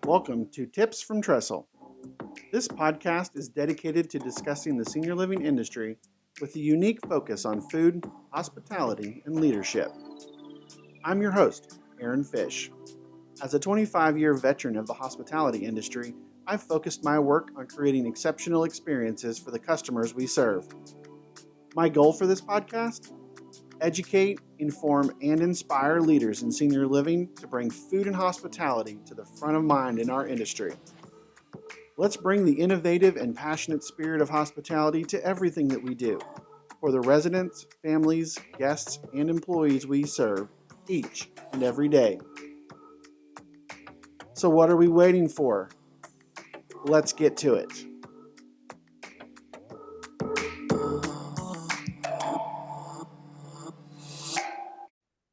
Welcome to Tips from Trestle. This podcast is dedicated to discussing the senior living industry with a unique focus on food, hospitality, and leadership. I'm your host, Aaron Fish. As a 25-year veteran of the hospitality industry, I've focused my work on creating exceptional experiences for the customers we serve. My goal for this podcast? Educate, inform, and inspire leaders in senior living to bring food and hospitality to the front of mind in our industry. Let's bring the innovative and passionate spirit of hospitality to everything that we do for the residents, families, guests, and employees we serve each and every day. So what are we waiting for? Let's get to it.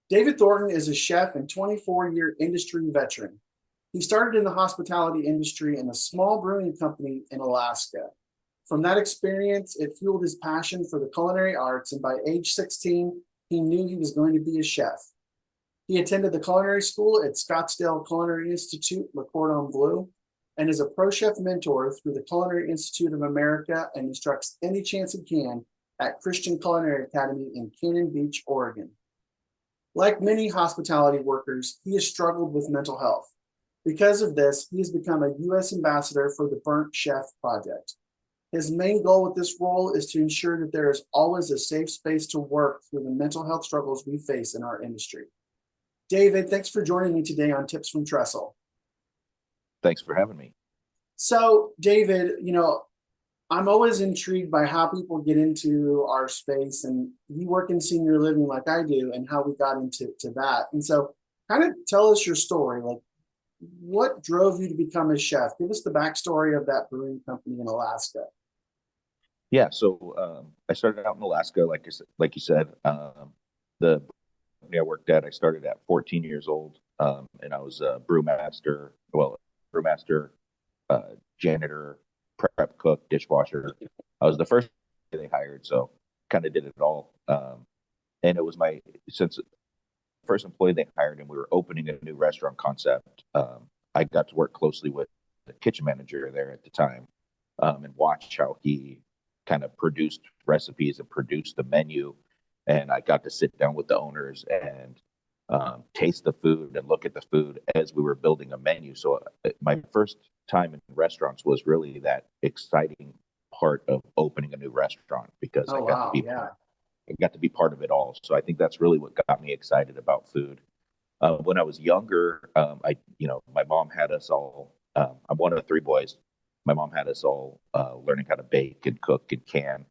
David Thornton is a chef and 24-year industry veteran. He started in the hospitality industry in a small brewing company in Alaska. From that experience, it fueled his passion for the culinary arts, and by age 16, he knew he was going to be a chef. He attended the culinary school at Scottsdale Culinary Institute, Le Cordon Bleu, and is a pro chef mentor through the Culinary Institute of America and instructs any chance he can at Christian Culinary Academy in Cannon Beach, Oregon. Like many hospitality workers, he has struggled with mental health. Because of this, he has become a U.S. ambassador for the Burnt Chef Project. His main goal with this role is to ensure that there is always a safe space to work through the mental health struggles we face in our industry. David, thanks for joining me today on Tips from Trestle. Thanks for having me. So, David, I'm always intrigued by how people get into our space, and you work in senior living like I do, and how we got into that. And so kind of tell us your story. Like, what drove you to become a chef? Give us the backstory of that brewing company in Alaska. Yeah, so I started out in Alaska, like you said. The company I worked at, I started at 14 years old, and I was a brewmaster, janitor, prep cook, dishwasher. I was the first they hired, so kind of did it all. And it was since the first employee they hired, and we were opening a new restaurant concept. I got to work closely with the kitchen manager there at the time, and watch how he kind of produced recipes and produced the menu. And I got to sit down with the owners and taste the food and look at the food as we were building a menu. So my first time in restaurants was really that exciting part of opening a new restaurant, because I got to be part of it all. So I think that's really what got me excited about food. When I was younger, my mom had us all. I'm one of three boys. My mom had us all learning how to bake and cook and can.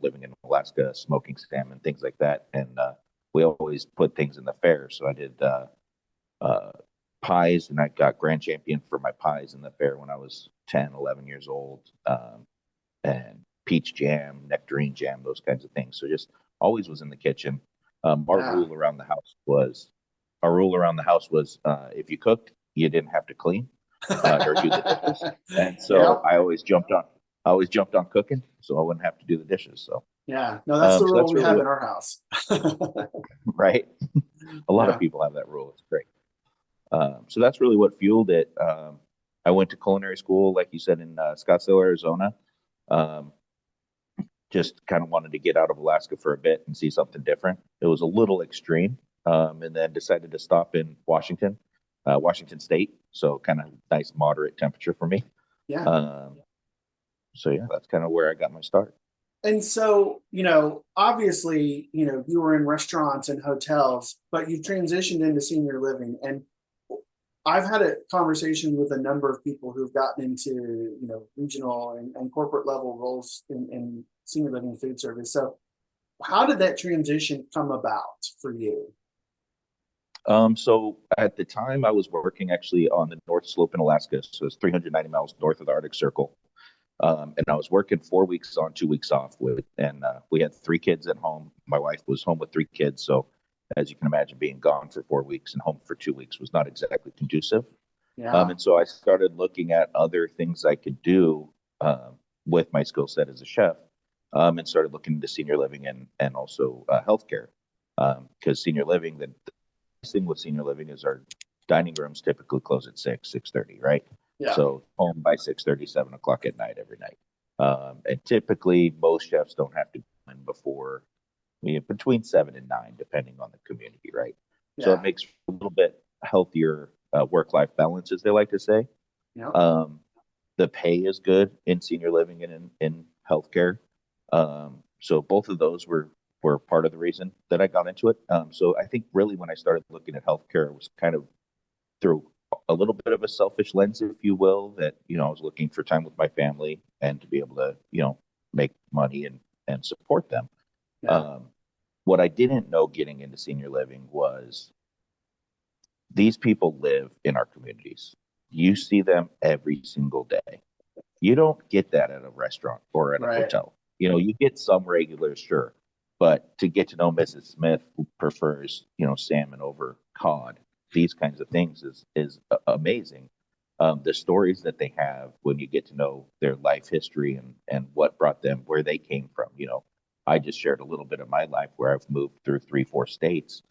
Living in Alaska, smoking salmon, things like that, and we always put things in the fair. So I did pies, and I got grand champion for my pies in the fair when I was 10, 11 years old, and peach jam, nectarine jam, those kinds of things. So just always was in the kitchen. Our rule around the house was, if you cooked, you didn't have to clean or do the dishes. And so I always jumped on cooking, so I wouldn't have to do the dishes. So that's the rule we have in our house. Right. A lot of people have that rule. It's great. So that's really what fueled it. I went to culinary school, like you said, in Scottsdale, Arizona. Just kind of wanted to get out of Alaska for a bit and see something different. It was a little extreme, and then decided to stop in Washington State. So kind of nice, moderate temperature for me. So that's kind of where I got my start. And so, obviously, you were in restaurants and hotels, but you've transitioned into senior living. And I've had a conversation with a number of people who've gotten into, regional and corporate level roles in senior living food service. So how did that transition come about for you? So at the time I was working actually on the North Slope in Alaska. So it's 390 miles north of the Arctic Circle. And I was working 4 weeks on, 2 weeks off and we had 3 kids at home. My wife was home with 3 kids. So as you can imagine, being gone for 4 weeks and home for 2 weeks was not exactly conducive. And so I started looking at other things I could do with my skill set as a chef, and started looking into senior living and also healthcare. Because senior living, the thing with senior living is our dining rooms typically close at 6:30, right? Yeah. So home by 6:30, 7 o'clock at night every night. And typically most chefs don't have to go in before, between 7 and 9, depending on the community, right? So it Yeah. makes a little bit healthier work-life balance, as they like to say. Yeah. Um, the pay is good in senior living and in healthcare. So both of those were part of the reason that I got into it. So I think really when I started looking at healthcare, it was kind of through a little bit of a selfish lens, if you will, that, I was looking for time with my family and to be able to, make money and support them. Yeah. Um, what I didn't know getting into senior living was these people live in our communities. You see them every single day. You don't get that at a restaurant or at a Right. hotel. You get some regulars, sure, but to get to know Mrs. Smith, who prefers, salmon over cod, these kinds of things is amazing. The stories that they have when you get to know their life history and what brought them where they came from. I just shared a little bit of my life where I've moved through 3, 4 states.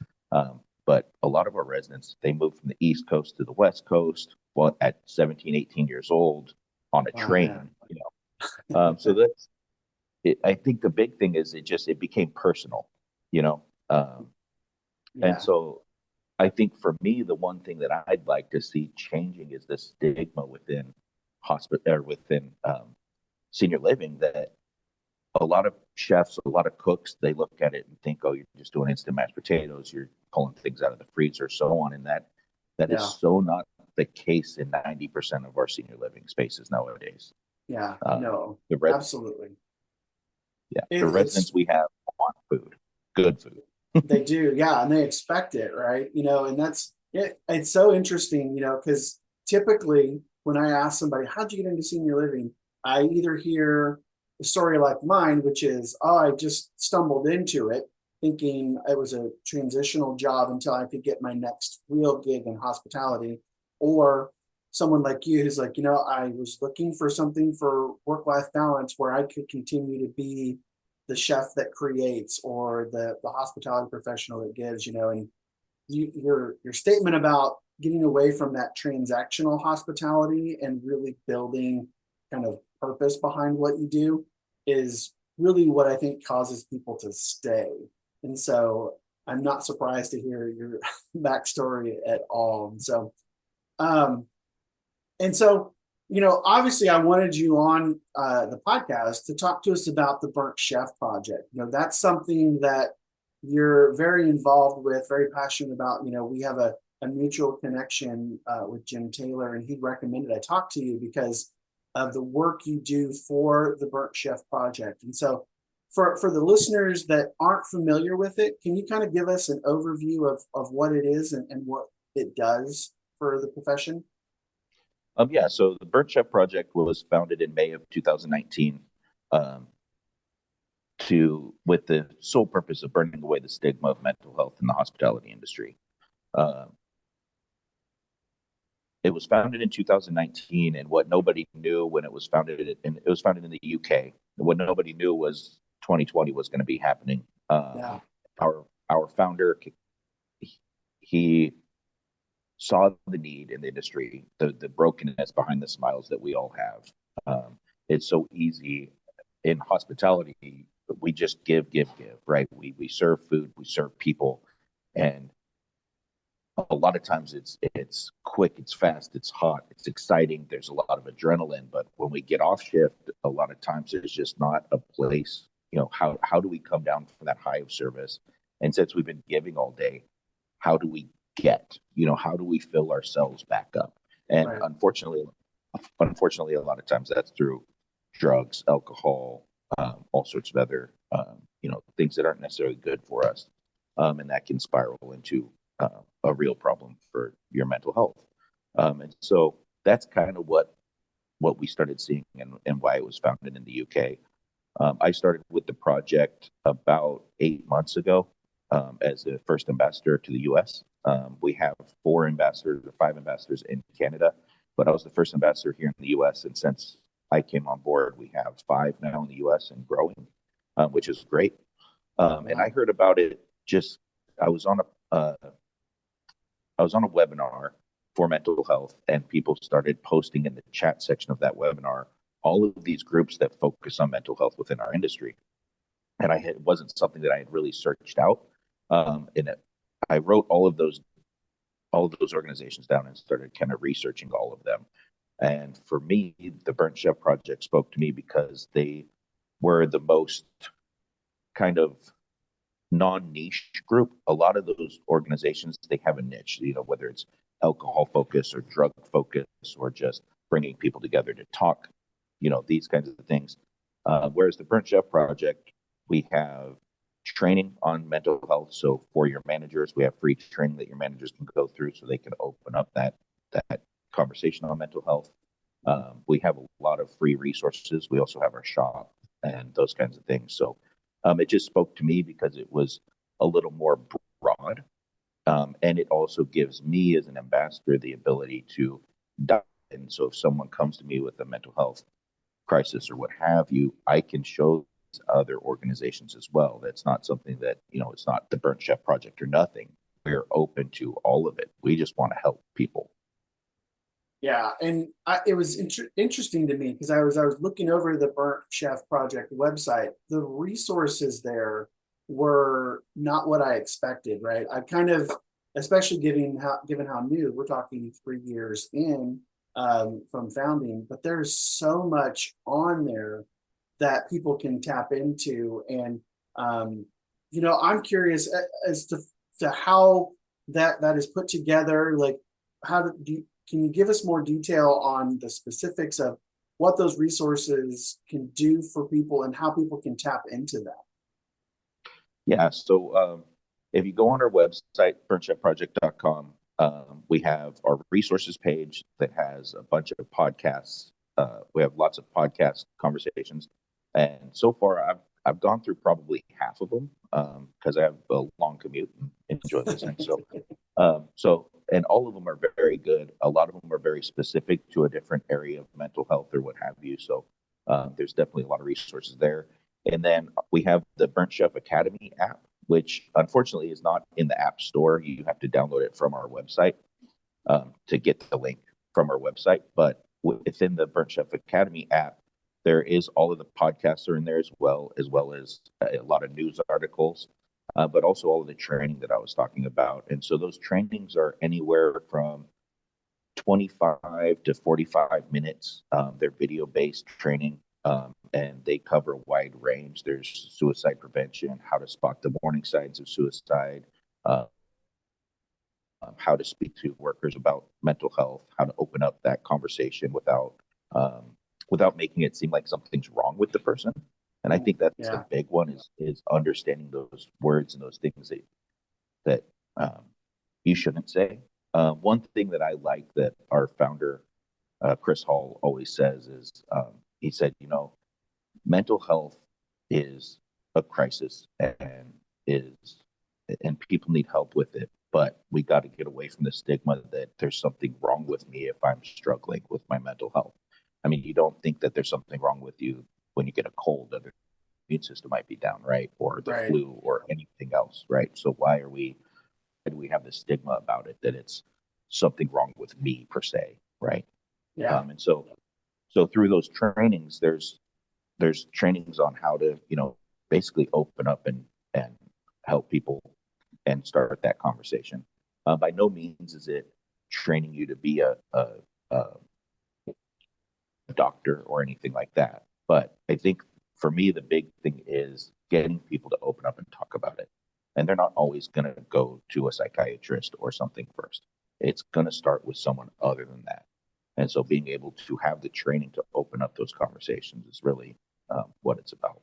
But a lot of our residents, they moved from the East Coast to the West Coast, well, at 17, 18 years old on a Oh man. train. So that's it. I think the big thing is it became personal, you know. And Yeah. so I think for me, the one thing that I'd like to see changing is the stigma within hospital or within senior living, that a lot of chefs, a lot of cooks, they look at it and think, oh, you're just doing instant mashed potatoes, you're pulling things out of the freezer, so on. And that is Yeah. so not the case in 90% of our senior living spaces nowadays. Yeah. Um, No, the res- absolutely. yeah, the It's residents we have want food, good food. they do, yeah, and they expect it, right? And that's it. It's so interesting, because typically when I ask somebody, how'd you get into senior living? I either hear a story like mine, which is, oh, I just stumbled into it thinking it was a transitional job until I could get my next real gig in hospitality, or someone like you who's like, I was looking for something for work-life balance where I could continue to be the chef that creates, or the hospitality professional that gives, and your statement about getting away from that transactional hospitality and really building kind of purpose behind what you do is really what I think causes people to stay. And so I'm not surprised to hear your backstory at all. Um, and so, obviously, I wanted you on the podcast to talk to us about the Burnt Chef Project. That's something that you're very involved with, very passionate about. We have a mutual connection with Jim Taylor, and he recommended I talk to you because of the work you do for the Burnt Chef Project. And so, for the listeners that aren't familiar with it, can you kind of give us an overview of what it is and what it does for the profession? Yeah, so the Burnt Chef Project was founded in May of 2019, um, with the sole purpose of burning away the stigma of mental health in the hospitality industry. Um, it was founded in 2019, and what nobody knew when it was founded, and it was founded in the UK. What nobody knew was 2020 was going to be happening. Yeah. Our founder, he saw the need in the industry, the brokenness behind the smiles that we all have. It's so easy in hospitality. We just give, right? We serve food, we serve people, and a lot of times it's quick, it's fast, it's hot, it's exciting. There's a lot of adrenaline, but when we get off shift, a lot of times there's just not a place. How do we come down from that high of service? And since we've been giving all day, how do we how do we fill ourselves back up? And Right. unfortunately, a lot of times that's through drugs, alcohol, all sorts of other, things that aren't necessarily good for us. And that can spiral into a real problem for your mental health. And so that's kind of what we started seeing, and why it was founded in the UK. I started with the project about 8 months ago as the first ambassador to the US. We have 4 ambassadors or 5 ambassadors in Canada, but I was the first ambassador here in the US. And since I came on board, we have 5 now in the US and growing, which is great. And I Wow. heard about it just, I was on a, uh, I was on a webinar for mental health, and people started posting in the chat section of that webinar all of these groups that focus on mental health within our industry. And it wasn't something that I had really searched out. I wrote all of those organizations down and started kind of researching all of them. And for me, the Burnt Chef Project spoke to me because they were the most kind of non-niche group. A lot of those organizations, they have a niche, whether it's alcohol focus or drug focus or just bringing people together to talk, these kinds of things. Whereas the Burnt Chef Project, we have training on mental health. So for your managers, we have free training that your managers can go through so they can open up that conversation on mental health. We have a lot of free resources. We also have our shop and those kinds of things. So it just spoke to me because it was a little more broad. And it also gives me as an ambassador the ability to dive in. So if someone comes to me with a mental health crisis or what have you, I can show other organizations as well. That's not something that, it's not the Burnt Chef Project or nothing. We're open to all of it. We just want to help people. Yeah, and it was interesting to me because I was looking over the Burnt Chef Project website. The resources there were not what I expected. Right, I kind of, especially given how new we're talking, 3 years in from founding, but there's so much on there that people can tap into, and I'm curious as to how that is put together. Like, can you give us more detail on the specifics of what those resources can do for people and how people can tap into that? Yeah, so if you go on our website, burntchefproject.com, we have our resources page that has a bunch of podcasts. We have lots of podcast conversations. And so far, I've gone through probably half of them because I have a long commute and enjoy listening. And all of them are very good. A lot of them are very specific to a different area of mental health or what have you. So there's definitely a lot of resources there. And then we have the Burnt Chef Academy app, which unfortunately is not in the App Store. You have to download it from our website to get the link from our website. But within the Burnt Chef Academy app, there is all of the podcasts are in there as well as a lot of news articles, but also all of the training that I was talking about. And so those trainings are anywhere from 25 to 45 minutes. They're video-based training, and they cover a wide range. There's suicide prevention, how to spot the warning signs of suicide, how to speak to workers about mental health, how to open up that conversation without making it seem like something's wrong with the person. And I think that's a big one is understanding those words and those things that you shouldn't say. One thing that I like that our founder, Chris Hall, always says is he said, mental health is a crisis and people need help with it. But we got to get away from the stigma that there's something wrong with me if I'm struggling with my mental health. I mean, you don't think that there's something wrong with you when you get a cold, that the immune system might be down, right? Or the flu or anything else, right? So why do we have this stigma about it that it's something wrong with me per se, right? Yeah. And so through those trainings, there's trainings on how to, basically open up and help people and start that conversation. By no means is it training you to be a doctor or anything like that. But I think for me, the big thing is getting people to open up and talk about it. And they're not always going to go to a psychiatrist or something first. It's going to start with someone other than that. And so being able to have the training to open up those conversations is really what it's about.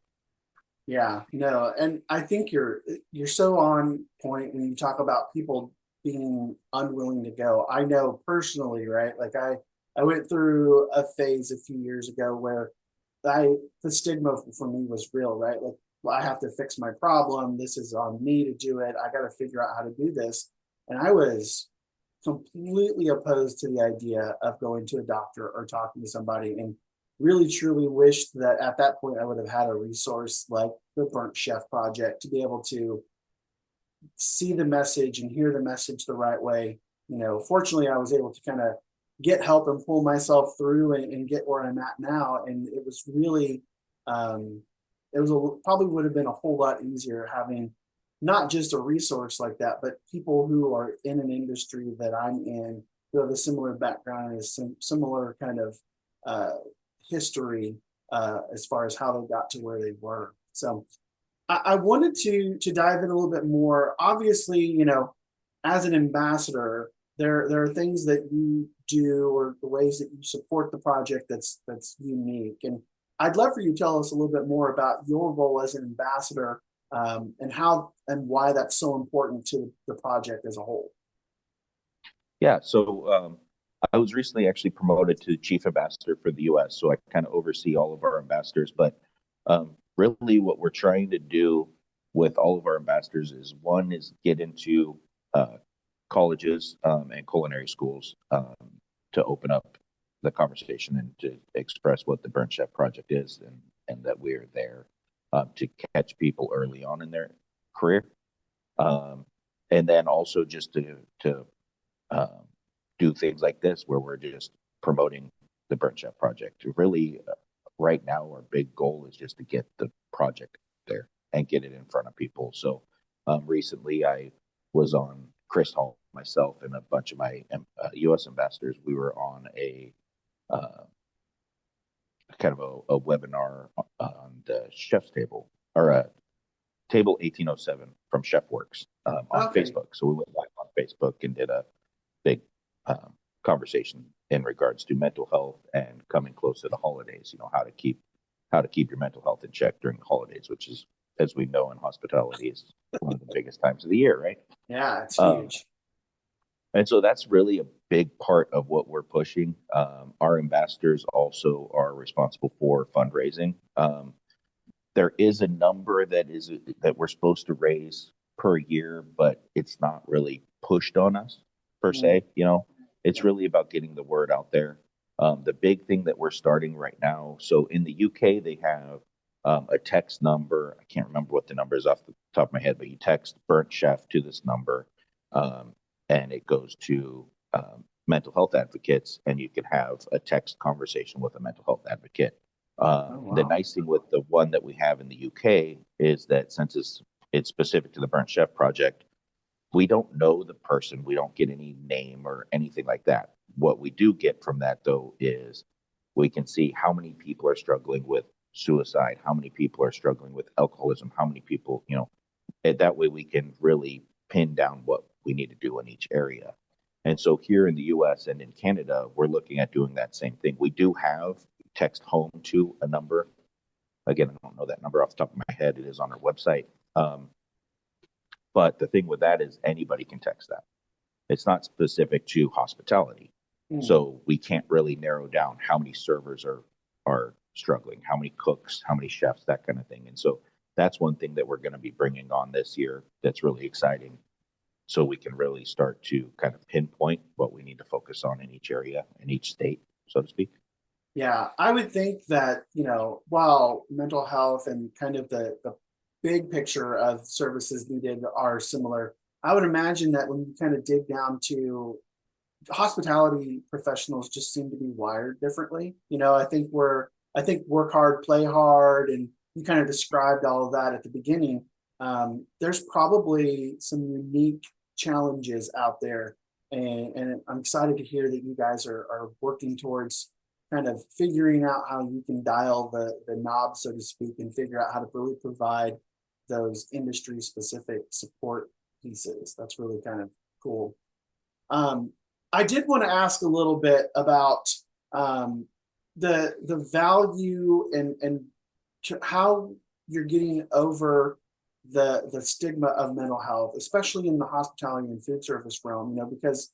Yeah, no, and I think you're so on point when you talk about people being unwilling to go. I know personally, right? Like I went through a phase a few years ago where the stigma for me was real, right? Like, well, I have to fix my problem. This is on me to do it. I got to figure out how to do this. And I was completely opposed to the idea of going to a doctor or talking to somebody, and really truly wished that at that point I would have had a resource like the Burnt Chef Project to be able to see the message and hear the message the right way fortunately I was able to kind of get help and pull myself through and get where I'm at now. And it was really, it was probably would have been a whole lot easier having not just a resource like that, but people who are in an industry that I'm in who have a similar background and similar kind of uh, history as far as how they got to where they were. So I wanted to dive in a little bit more. Obviously, as an ambassador, there are things that you do or the ways that you support the project that's unique. And I'd love for you to tell us a little bit more about your role as an ambassador, and how and why that's so important to the project as a whole. Yeah, so I was recently actually promoted to chief ambassador for the U.S., so I kind of oversee all of our ambassadors. But really, what we're trying to do with all of our ambassadors is one is get into colleges and culinary schools to open up the conversation and to express what the Burnt Chef Project is, and that we're there to catch people early on in their career, and then also just to um, do things like this where we're just promoting the Burnt Chef Project. Really, right now, our big goal is just to get the project there and get it in front of people. So recently, I was on Chris Hall, myself, and a bunch of my U.S. ambassadors. We were on a kind of a webinar on the chef's table, or table 1807 from ChefWorks on Okay. Facebook. So we went live on Facebook and did a big conversation in regards to mental health and coming close to the holidays. How to keep your mental health in check during the holidays, which is, as we know, in hospitality, is one of the biggest times of the year, right? Yeah, it's Um, huge. and so that's really a big part of what we're pushing. Our ambassadors also are responsible for fundraising. There is a number that we're supposed to raise per year, but it's not really pushed on us per Mm, se. It's really about getting the word out there. The big thing that we're starting right now. So in the UK, they have a text number. I can't remember what the number is off the top of my head, but you text Burnt Chef to this number, um, and it goes to mental health advocates, and you can have a text conversation with a mental health advocate. oh The wow. nice thing with the one that we have in the UK is that since it's specific to the Burnt Chef Project, we don't know the person. We don't get any name or anything like that. What we do get from that, though, is we can see how many people are struggling with suicide, how many people are struggling with alcoholism, how many people, and that way we can really pin down what we need to do in each area. And so here in the US and in Canada, we're looking at doing that same thing. We do have text home to a number. Again, I don't know that number off the top of my head. It is on our website. Um, but the thing with that is anybody can text that. It's not specific to hospitality. Mm. So we can't really narrow down how many servers are struggling, how many cooks, how many chefs, that kind of thing. And so that's one thing that we're going to be bringing on this year that's really exciting. So we can really start to kind of pinpoint what we need to focus on in each area, in each state, so to speak. Yeah, I would think that, while mental health and kind of the big picture of services needed are similar, I would imagine that when you kind of dig down to hospitality, professionals just seem to be wired differently. I think work hard, play hard, and you kind of described all of that at the beginning. There's probably some unique challenges out there, and I'm excited to hear that you guys are working towards kind of figuring out how you can dial the knob, so to speak, and figure out how to really provide those industry specific support pieces. That's really kind of cool. Um, I did want to ask a little bit about um, the value and how you're getting over the stigma of mental health, especially in the hospitality and food service realm. Because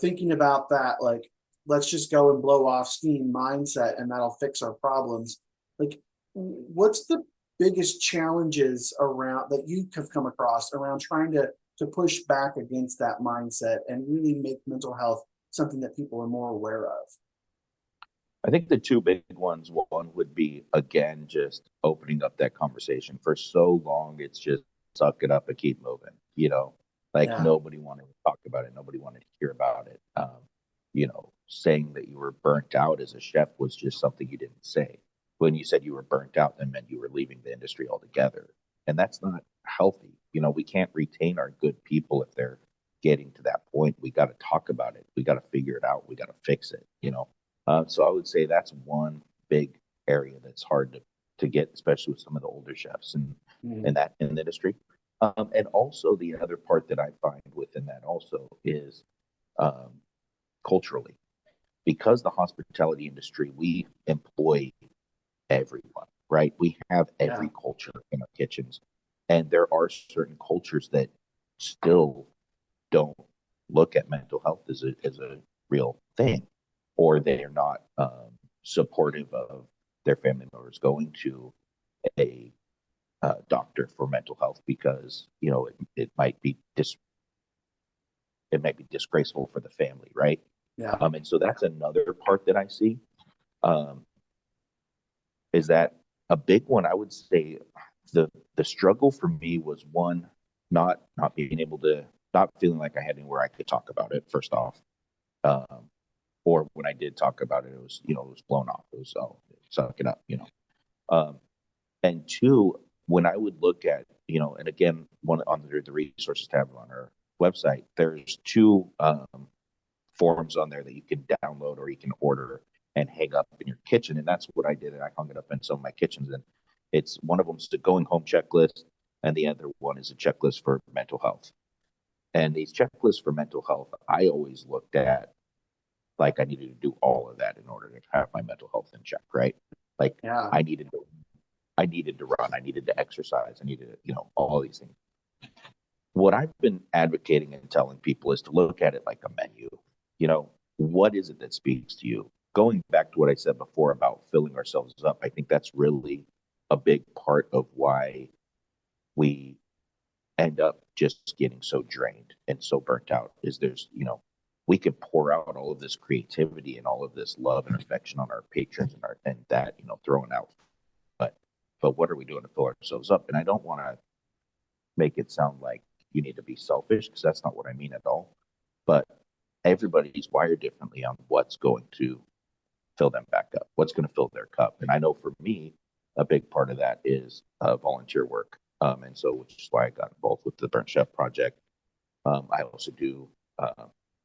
thinking about that, like, let's just go and blow off steam mindset and that'll fix our problems. Like, what's the biggest challenges around that you have come across around trying to push back against that mindset and really make mental health something that people are more aware of? I think the two big ones, one would be, again, just opening up that conversation. For so long, it's just suck it up and keep moving, Like Yeah. nobody wanted to talk about it. Nobody wanted to hear about it. Saying that you were burnt out as a chef was just something you didn't say. When you said you were burnt out, that meant you were leaving the industry altogether. And that's not healthy. We can't retain our good people if they're getting to that point. We got to talk about it. We got to figure it out. We got to fix it. So I would say that's one big area that's hard to get, especially with some of the older chefs Mhm. in the industry. And also the other part that I find within that also is um, culturally, because the hospitality industry, we employ everyone, right? We have Yeah. every culture in our kitchens, and there are certain cultures that still don't look at mental health as a real thing, or they're not supportive of their family members going to a doctor for mental health because it might be it might be disgraceful for the family, right? Yeah. And so that's another part that I see. Um, is that a big one? I would say the struggle for me was one, not being able to, not feeling like I had anywhere I could talk about it. First off, um, or when I did talk about it, it was it was blown off. It was suck it up. Um, and two, when I would look at and again, one under the resources tab on our website, there's two forms on there that you can download or you can order and hang up in your kitchen. And that's what I did. And I hung it up in some of my kitchens. And it's one of them's the going home checklist, and the other one is a checklist for mental health. And these checklists for mental health, I always looked at like I needed to do all of that in order to have my mental health in check, right? Like Yeah. I needed to run, I needed to exercise, I needed to, all these things. What I've been advocating and telling people is to look at it like a menu. What is it that speaks to you? Going back to what I said before about filling ourselves up, I think that's really a big part of why we end up just getting so drained and so burnt out is we can pour out all of this creativity and all of this love and affection on our patrons and that, throwing out. But what are we doing to fill ourselves up? And I don't want to make it sound like you need to be selfish because that's not what I mean at all. But everybody's wired differently on what's going to fill them back up, what's going to fill their cup. And I know for me, a big part of that is volunteer work. And so, which is why I got involved with the Burnt Chef Project. I also do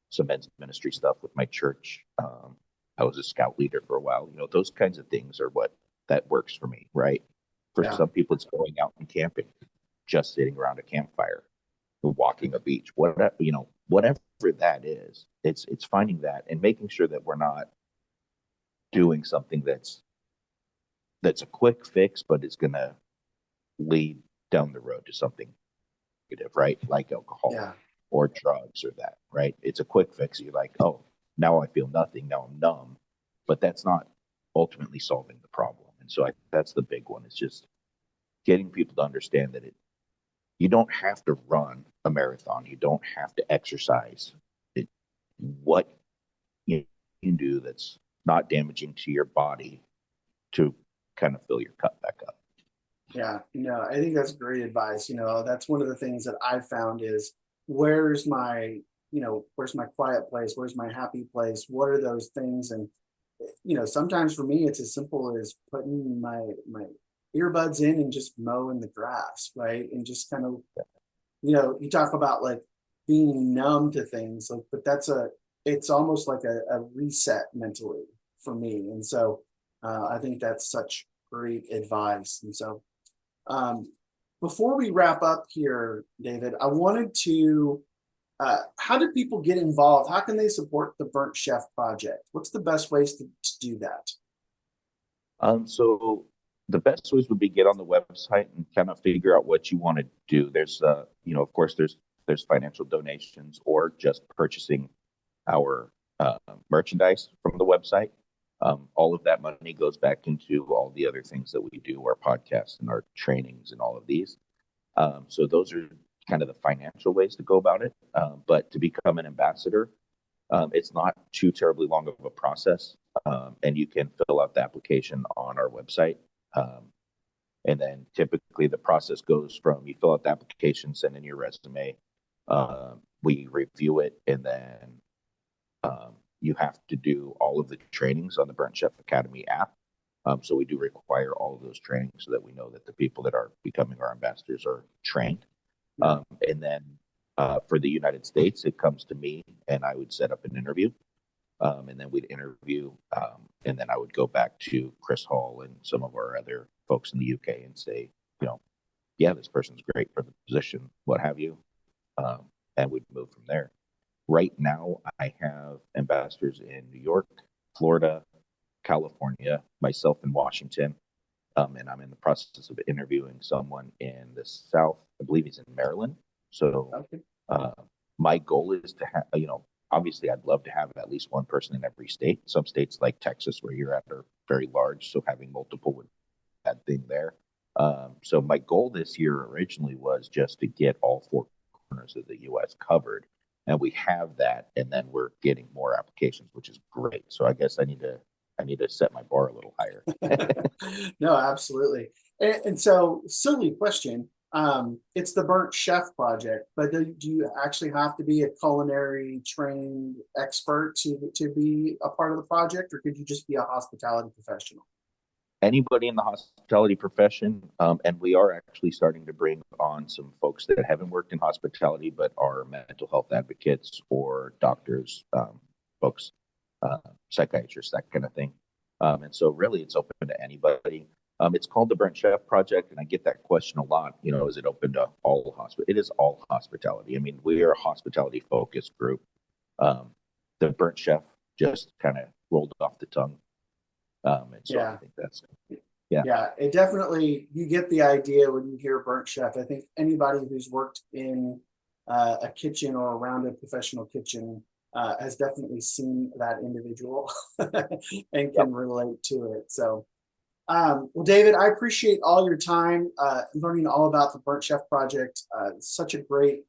some men's ministry stuff with my church. I was a scout leader for a while. Those kinds of things are what that works for me, right? For Yeah. some people, it's going out and camping, just sitting around a campfire, walking a beach, whatever that is. It's finding that and making sure that we're not doing something that's a quick fix, but it's going to lead down the road to something negative, right? Like alcohol Yeah. or drugs or that, right? It's a quick fix. You're like, oh, now I feel nothing. Now I'm numb, but that's not ultimately solving the problem. And so that's the big one. It's just getting people to understand that you don't have to run a marathon. You don't have to exercise. What you can do that's not damaging to your body to kind of fill your cup back up. Yeah, I think that's great advice. That's one of the things that I've found is where's my, where's my quiet place? Where's my happy place? What are those things? And, sometimes for me, it's as simple as putting my earbuds in and just mowing the grass, right? And just kind of, you talk about like being numb to things, like, but it's almost like a reset mentally for me. And so I think that's such great advice. And so um, before we wrap up here, David, I wanted to, how do people get involved? How can they support the Burnt Chef Project? What's the best ways to do that? So the best ways would be get on the website and kind of figure out what you want to do. There's, of course, there's financial donations or just purchasing our merchandise from the website. All of that money goes back into all the other things that we do, our podcasts and our trainings and all of these. So those are kind of the financial ways to go about it. But to become an ambassador, it's not too terribly long of a process, and you can fill out the application on our website. And then typically the process goes from you fill out the application, send in your resume, We review it, and then you have to do all of the trainings on the Burnt Chef Academy app. So we do require all of those trainings so that we know that the people that are becoming our ambassadors are trained. And then for the United States, it comes to me, and I would set up an interview. And then we'd interview, and then I would go back to Chris Hall and some of our other folks in the UK and say, yeah, this person's great for the position, what have you. And we'd move from there. Right now, I have ambassadors in New York, Florida, California, myself in Washington, and I'm in the process of interviewing someone in the South. I believe he's in Maryland. So my goal is to have, obviously I'd love to have at least one person in every state. Some states like Texas, where you're at, are very large, so having multiple would be a bad thing there. So my goal this year originally was just to get all four corners of the U.S. covered. And we have that, and then we're getting more applications, which is great. So I guess I need to set my bar a little higher. No, absolutely. And so, silly question. It's the Burnt Chef Project, but do you actually have to be a culinary trained expert to be a part of the project, or could you just be a hospitality professional? Anybody in the hospitality profession, and we are actually starting to bring on some folks that haven't worked in hospitality but are mental health advocates or doctors, folks, psychiatrists, that kind of thing. And so really it's open to anybody. It's called the Burnt Chef Project, and I get that question a lot. Is it open to all hospital? It is all hospitality. I mean, we are a hospitality focused group. The Burnt Chef just kind of rolled off the tongue. And so I think that's, yeah, it definitely, you get the idea when you hear Burnt Chef. I think anybody who's worked in a kitchen or around a professional kitchen has definitely seen that individual and can relate to it. So, well, David, I appreciate all your time learning all about the Burnt Chef Project. It's such a great,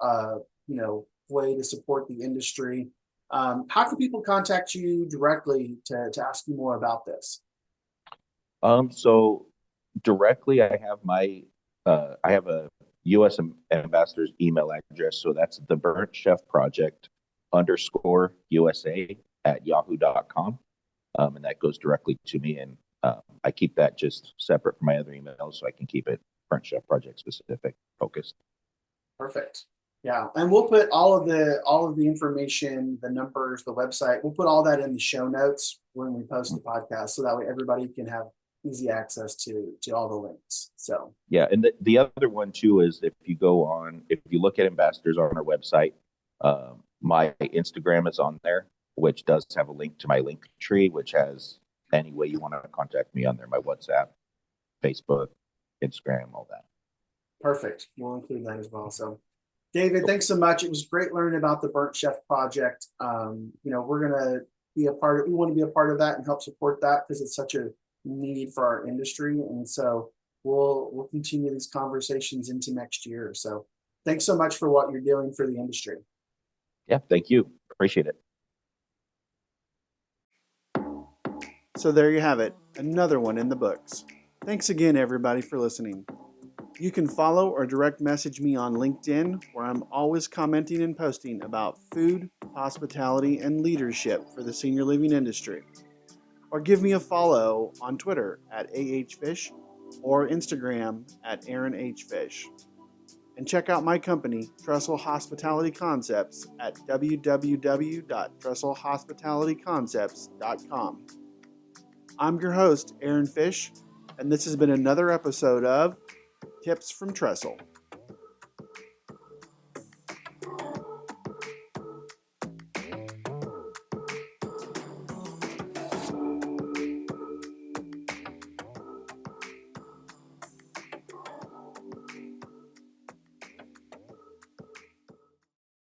way to support the industry. How can people contact you directly to ask you more about this? So directly, I have a U.S. ambassador's email address. So that's the Burnt Chef Project _USA at yahoo.com. And that goes directly to me. And I keep that just separate from my other emails so I can keep it Burnt Chef Project specific focused. Perfect. Yeah, and we'll put all of the information, the numbers, the website. We'll put all that in the show notes when we post the podcast, so that way everybody can have easy access to all the links. So yeah, and the other one too is if you look at ambassadors on our website, my Instagram is on there, which does have a link to my link tree, which has any way you want to contact me on there, my WhatsApp, Facebook, Instagram, all that. Perfect. We'll include that as well. So David, thanks so much. It was great learning about the Burnt Chef Project. We're gonna be a part of. We want to be a part of that and help support that because it's such a need for our industry. And so we'll continue these conversations into next year. So thanks so much for what you're doing for the industry. Yeah, thank you. Appreciate it. So there you have it, another one in the books. Thanks again, everybody, for listening. You can follow or direct message me on LinkedIn, where I'm always commenting and posting about food, hospitality, and leadership for the senior living industry. Or give me a follow on Twitter at AHFish or Instagram at AaronHFish. And check out my company, Trestle Hospitality Concepts, at www.trestlehospitalityconcepts.com. I'm your host, Aaron Fish, and this has been another episode of Tips from Trestle.